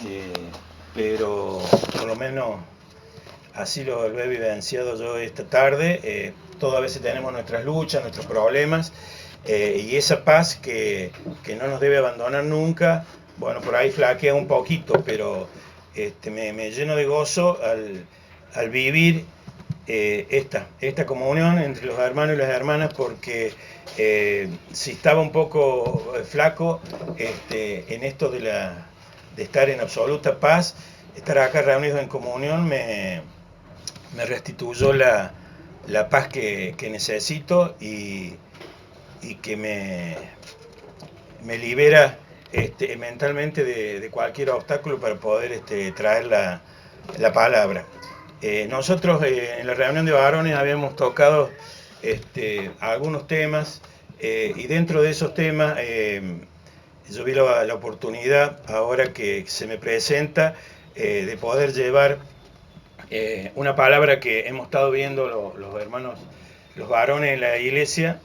eh, pero por lo menos así lo he vivenciado yo esta tarde. Todas veces tenemos nuestras luchas, nuestros problemas, y esa paz que no nos debe abandonar nunca, bueno, por ahí flaquea un poquito, pero me lleno de gozo al vivir esta comunión entre los hermanos y las hermanas, porque si estaba un poco flaco en esto de estar en absoluta paz, estar acá reunidos en comunión me restituyó la paz que necesito, y que me libera mentalmente de cualquier obstáculo para poder traer la palabra. Nosotros en la reunión de varones habíamos tocado algunos temas, y dentro de esos temas yo vi la oportunidad, ahora que se me presenta, de poder llevar una palabra que hemos estado viendo los hermanos, los varones en la iglesia,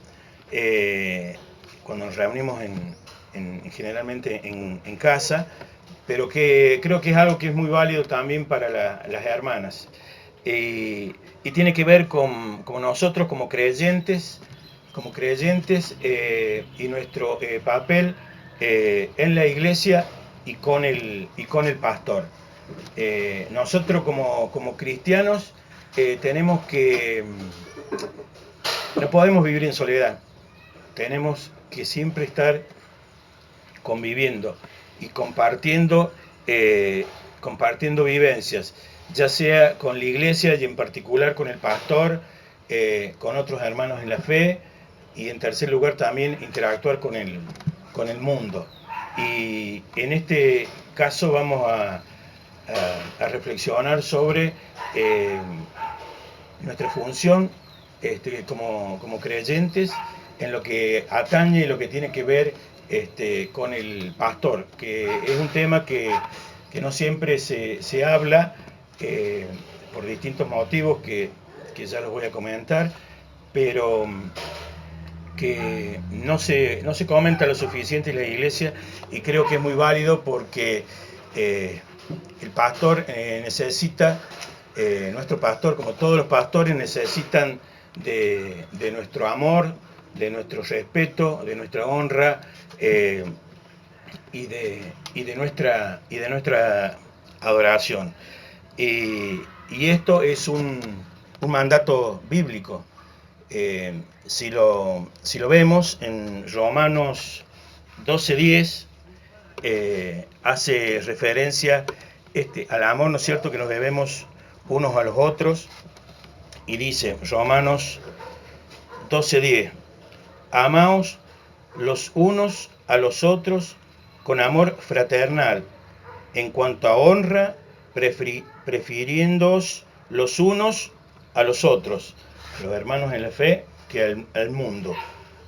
cuando nos reunimos generalmente en casa, pero que creo que es algo que es muy válido también para las hermanas. Y tiene que ver con nosotros como creyentes, y nuestro papel en la iglesia y con el pastor. Nosotros como cristianos tenemos que, no podemos vivir en soledad, tenemos que siempre estar conviviendo y compartiendo vivencias, ya sea con la iglesia y en particular con el pastor, con otros hermanos en la fe, y en tercer lugar también interactuar con el mundo. Y en este caso vamos a reflexionar sobre nuestra función como creyentes en lo que atañe y lo que tiene que ver con el pastor, que es un tema que no siempre se habla, por distintos motivos que ya los voy a comentar, pero que no se comenta lo suficiente en la iglesia, y creo que es muy válido porque el pastor necesita, nuestro pastor, como todos los pastores, necesitan de nuestro amor, de nuestro respeto, de nuestra honra, y de nuestra adoración. Y esto es un mandato bíblico. Si lo vemos en Romanos 12:10, hace referencia al amor, ¿no es cierto?, que nos debemos unos a los otros, y dice Romanos 12:10: amaos los unos a los otros con amor fraternal, en cuanto a honra, prefiriéndoos los unos a los otros, los hermanos en la fe, que al mundo,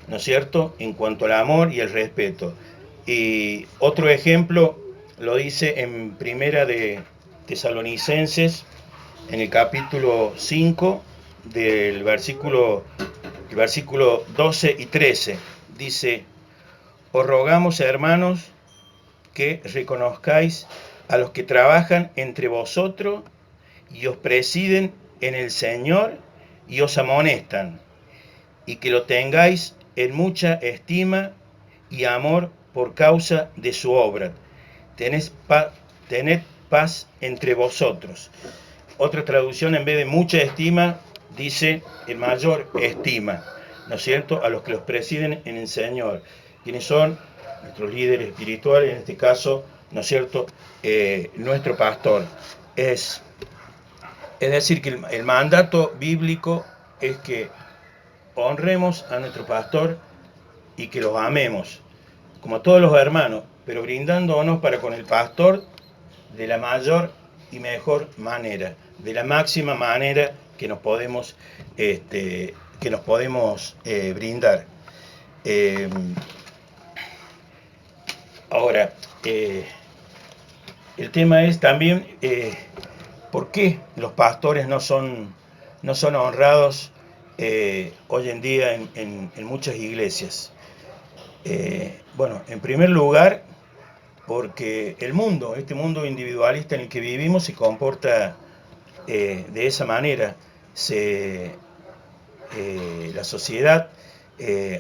¿no es cierto?, en cuanto al amor y el respeto. Y otro ejemplo lo dice en Primera de Tesalonicenses, en el capítulo 5, el versículo 12 y 13. Dice: os rogamos, hermanos, que reconozcáis a los que trabajan entre vosotros y os presiden en el Señor y os amonestan, y que lo tengáis en mucha estima y amor por causa de su obra. Tened paz entre vosotros. Otra traducción, en vez de mucha estima, dice en mayor estima, ¿no es cierto?, a los que los presiden en el Señor, quienes son nuestros líderes espirituales, en este caso, ¿no es cierto?, nuestro pastor. Es decir, que el mandato bíblico es que honremos a nuestro pastor y que los amemos, como todos los hermanos, pero brindándonos para con el pastor de la mayor y mejor manera, de la máxima manera que nos podemos, brindar. Ahora, el tema es también por qué los pastores no son honrados hoy en día en muchas iglesias. Bueno, en primer lugar, porque el mundo, este mundo individualista en el que vivimos, se comporta de esa manera. La sociedad,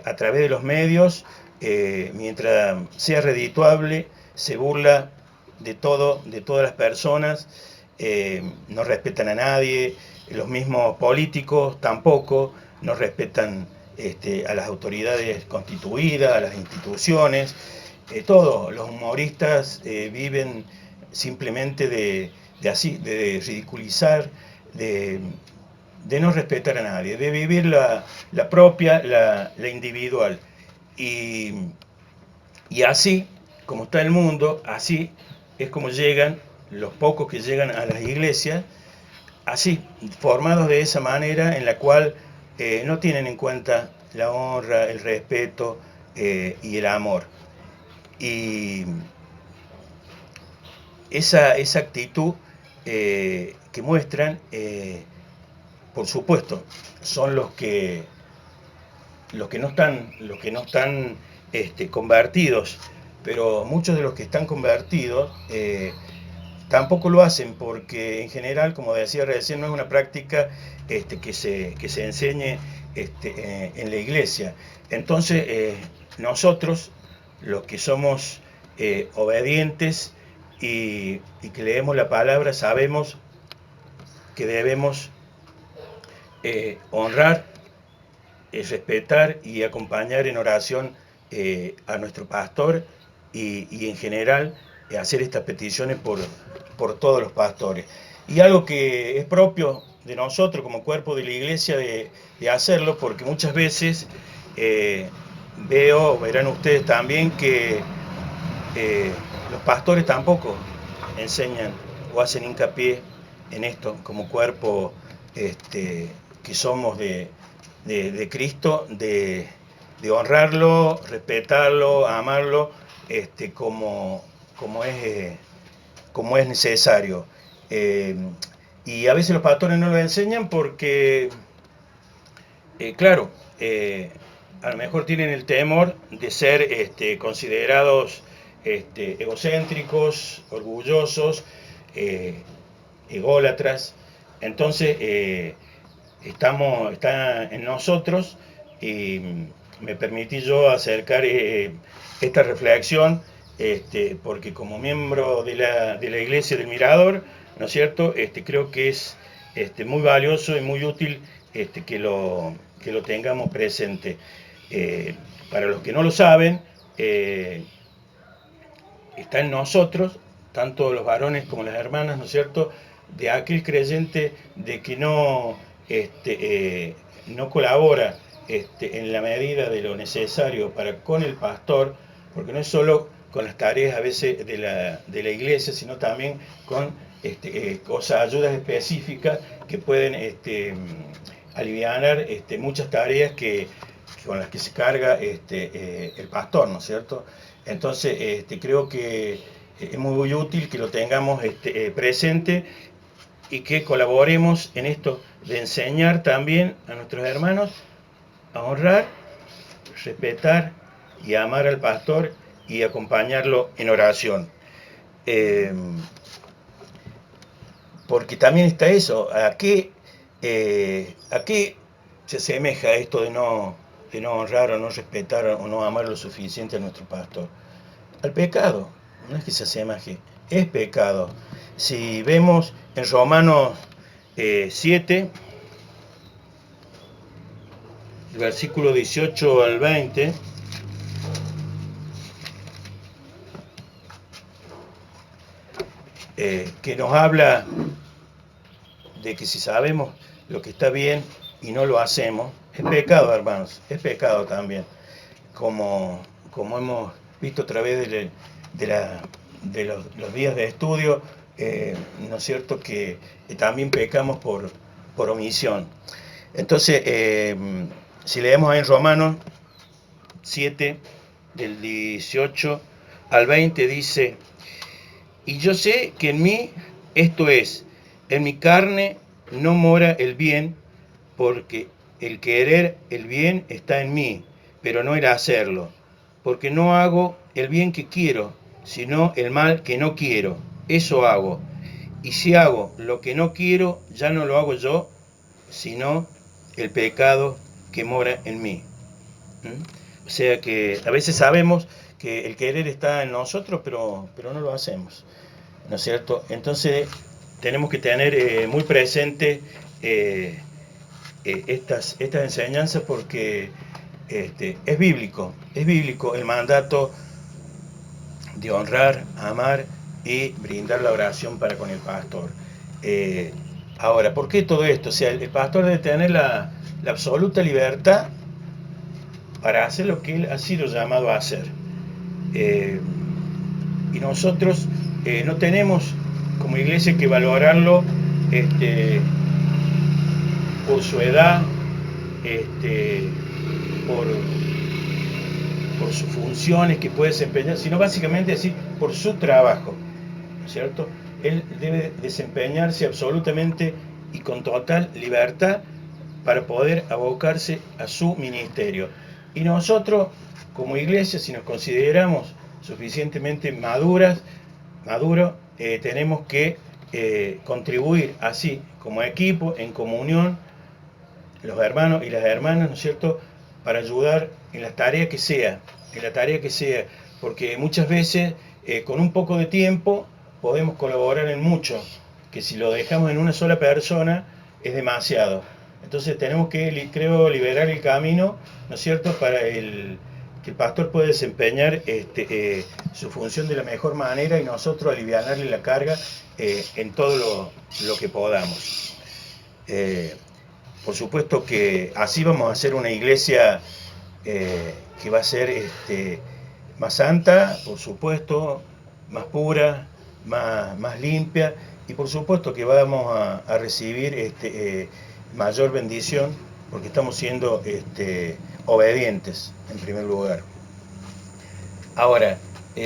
a través de los medios, mientras sea redituable, se burla de todo, de todas las personas, no respetan a nadie, los mismos políticos tampoco, no respetan a las autoridades constituidas, a las instituciones, todos los humoristas viven simplemente de ridiculizar, de no respetar a nadie, de vivir la propia, la individual. Y, y así, como está el mundo, así es como llegan los pocos que llegan a las iglesias, así, formados de esa manera en la cual no tienen en cuenta la honra, el respeto y el amor. Y esa actitud que muestran, por supuesto, son los que no están convertidos, pero muchos de los que están convertidos tampoco lo hacen porque en general, como decía recién, no es una práctica que se enseñe en la iglesia. Entonces, nosotros, los que somos obedientes y que leemos la palabra, sabemos que debemos honrar, respetar y acompañar en oración a nuestro pastor y en general hacer estas peticiones por todos los pastores. Y algo que es propio de nosotros como cuerpo de la iglesia de hacerlo, porque muchas veces verán ustedes también que los pastores tampoco enseñan o hacen hincapié en esto como cuerpo que somos de Cristo, de honrarlo, respetarlo, amarlo como es necesario. Y a veces los pastores no lo enseñan porque, claro, a lo mejor tienen el temor de ser considerados egocéntricos, orgullosos, ególatras. Entonces, está en nosotros y me permití yo acercar esta reflexión porque como miembro de la Iglesia del Mirador, ¿no es cierto? Creo que es muy valioso y muy útil que lo tengamos presente. Para los que no lo saben, está en nosotros, tanto los varones como las hermanas, ¿no es cierto?, de aquel creyente de que no colabora en la medida de lo necesario para con el pastor, porque no es solo con las tareas a veces de la iglesia, sino también con ayudas específicas que pueden alivianar muchas tareas con las que se carga el pastor, ¿no es cierto? Entonces, creo que es muy útil que lo tengamos presente y que colaboremos en esto de enseñar también a nuestros hermanos a honrar, respetar y amar al pastor y acompañarlo en oración. Porque también está eso, ¿a qué se asemeja esto de no honrar o no respetar o no amar lo suficiente a nuestro pastor? Al pecado, no es que se asemeje, es pecado. Si vemos en Romanos 7, el versículo 18 al 20, que nos habla de que si sabemos lo que está bien y no lo hacemos, es pecado, hermanos, es pecado también. Como hemos visto a través de los días de estudio, ¿no es cierto?, que también pecamos por omisión. Entonces, si leemos en Romanos 7, del 18 al 20, dice: y yo sé que en mí, esto es, en mi carne no mora el bien, porque el querer el bien está en mí, pero no el hacerlo, porque no hago el bien que quiero, sino el mal que no quiero. Eso hago. Y si hago lo que no quiero, ya no lo hago yo, sino el pecado que mora en mí. ¿Mm? O sea que a veces sabemos que el querer está en nosotros, pero no lo hacemos, ¿no es cierto? Entonces tenemos que tener muy presente estas enseñanzas porque es bíblico el mandato de honrar, amar y brindar la oración para con el pastor. Eh, Ahora, ¿por qué todo esto? O sea, el pastor debe tener la absoluta libertad para hacer lo que él ha sido llamado a hacer. Eh, y nosotros no tenemos como iglesia que valorarlo por su edad, este, por, por sus funciones que puede desempeñar, sino básicamente así por su trabajo, ¿no es cierto? Él debe desempeñarse absolutamente y con total libertad para poder abocarse a su ministerio. Y nosotros, como iglesia, si nos consideramos suficientemente maduros, tenemos que contribuir así, como equipo, en comunión, los hermanos y las hermanas, ¿no es cierto?, para ayudar en la tarea que sea, porque muchas veces con un poco de tiempo podemos colaborar en mucho, que si lo dejamos en una sola persona es demasiado. Entonces tenemos que, creo, liberar el camino, ¿no es cierto?, para que el pastor pueda desempeñar su función de la mejor manera y nosotros aliviarle la carga en todo lo que podamos. Por supuesto que así vamos a hacer una iglesia que va a ser más santa, por supuesto, más pura, más limpia, y por supuesto que vamos a recibir mayor bendición porque estamos siendo obedientes en primer lugar. Ahora,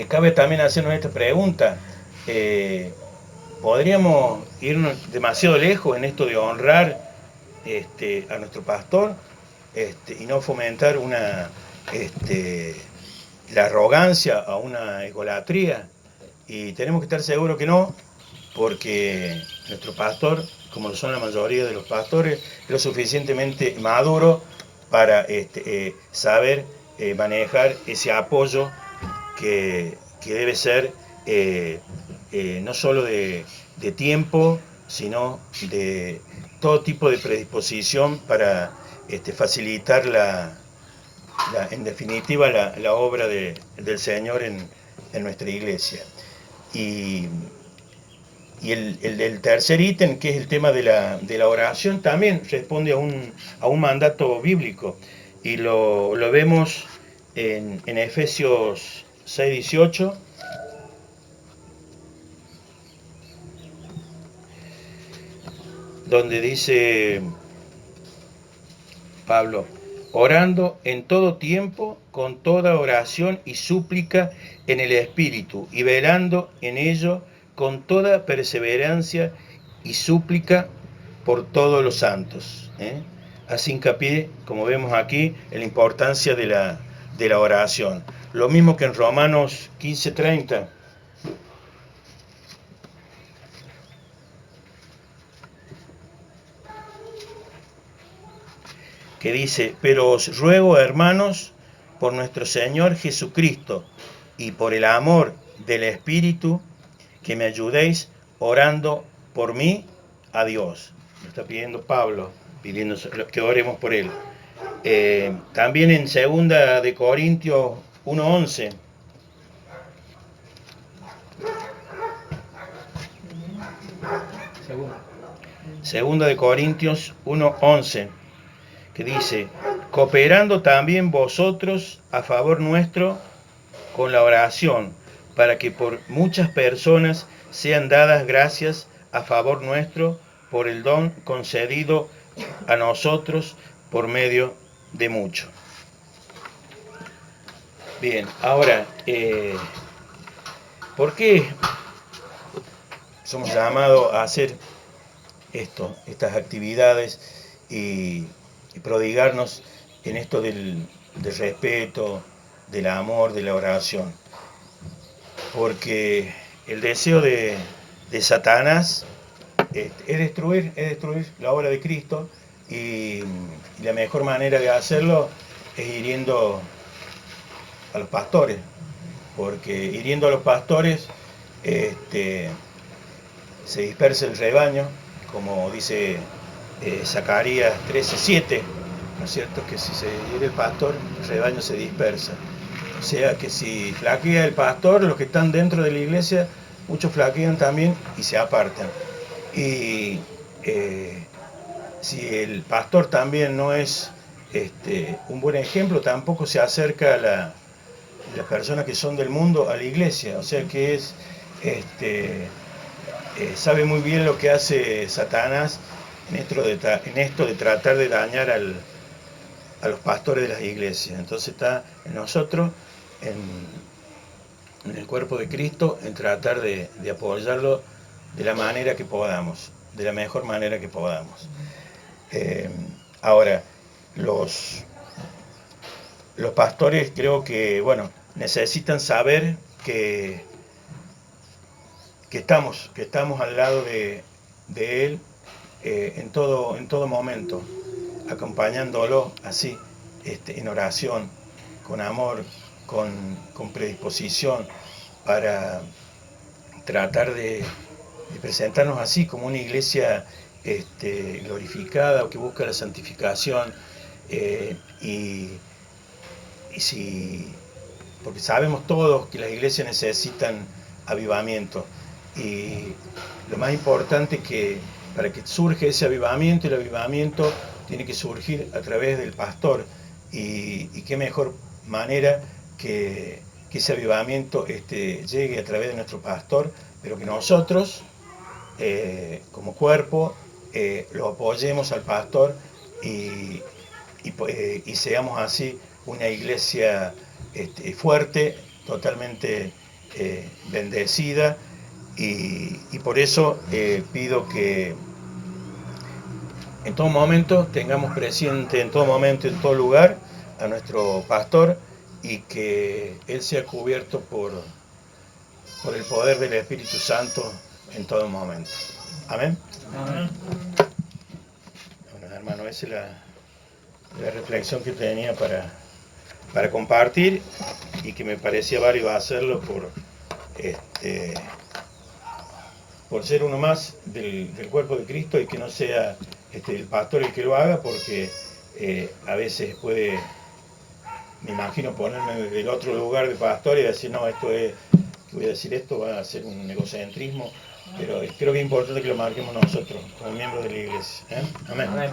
cabe también hacernos esta pregunta. ¿Podríamos irnos demasiado lejos en esto de honrar a nuestro pastor y no fomentar la arrogancia a una egolatría? Y tenemos que estar seguros que no, porque nuestro pastor, como lo son la mayoría de los pastores, es lo suficientemente maduro para saber manejar ese apoyo que debe ser no solo de tiempo, sino de todo tipo de predisposición para facilitar en definitiva la obra del Señor en nuestra iglesia. Y el tercer ítem, que es el tema de la oración, también responde a un mandato bíblico. Y lo vemos en Efesios 6:18, donde dice Pablo: orando en todo tiempo, con toda oración y súplica en el Espíritu, y velando en ello con toda perseverancia y súplica por todos los santos. Hace hincapié, como vemos aquí, en la importancia de la oración. Lo mismo que en Romanos 15:30. Que dice: pero os ruego, hermanos, por nuestro Señor Jesucristo y por el amor del Espíritu, que me ayudéis orando por mí a Dios. Lo está pidiendo Pablo, pidiendo que oremos por él. También en 2 de Corintios 1:11. Segunda de Corintios 1:11, que dice: cooperando también vosotros a favor nuestro con la oración, para que por muchas personas sean dadas gracias a favor nuestro por el don concedido a nosotros por medio de mucho. Bien, ahora, ¿por qué somos llamados a hacer estas actividades y prodigarnos en esto del respeto, del amor, de la oración? porque el deseo de Satanás es destruir la obra de Cristo, y la mejor manera de hacerlo es hiriendo a los pastores, porque hiriendo a los pastores se dispersa el rebaño, como dice Zacarías 13:7, ¿no es cierto? Que si se hiere el pastor, el rebaño se dispersa. O sea que si flaquea el pastor, los que están dentro de la iglesia, muchos flaquean también y se apartan. Y si el pastor también no es un buen ejemplo, tampoco se acerca a las personas que son del mundo a la iglesia. O sea que es sabe muy bien lo que hace Satanás en esto de tratar de dañar a los pastores de las iglesias. Entonces está en nosotros, en el cuerpo de Cristo, en tratar de apoyarlo de la manera que podamos, de la mejor manera que podamos. Ahora, los pastores creo que, bueno, necesitan saber que estamos al lado de Él en todo momento, acompañándolo así, en oración, con amor, con predisposición, para tratar de presentarnos así como una iglesia glorificada, o que busca la santificación, y si, porque sabemos todos que las iglesias necesitan avivamiento, y lo más importante es que para que surja ese avivamiento, el avivamiento tiene que surgir a través del pastor, y qué mejor manera que ese avivamiento llegue a través de nuestro pastor, pero que nosotros como cuerpo lo apoyemos al pastor, y seamos así una iglesia fuerte, totalmente bendecida, y por eso pido que en todo momento tengamos presente, en todo momento, en todo lugar, a nuestro pastor, y que él sea cubierto por el poder del Espíritu Santo en todo momento. Amén. Amén. Bueno, hermano, esa es la reflexión que tenía para compartir, y que me parecía válido hacerlo por ser uno más del cuerpo de Cristo, y que no sea el pastor el que lo haga, porque a veces puede, me imagino, ponerme del otro lugar de pastor y decir, no, que voy a decir esto, va a ser un egocentrismo, pero creo que es importante que lo marquemos nosotros como miembros de la iglesia. Amén. Amén.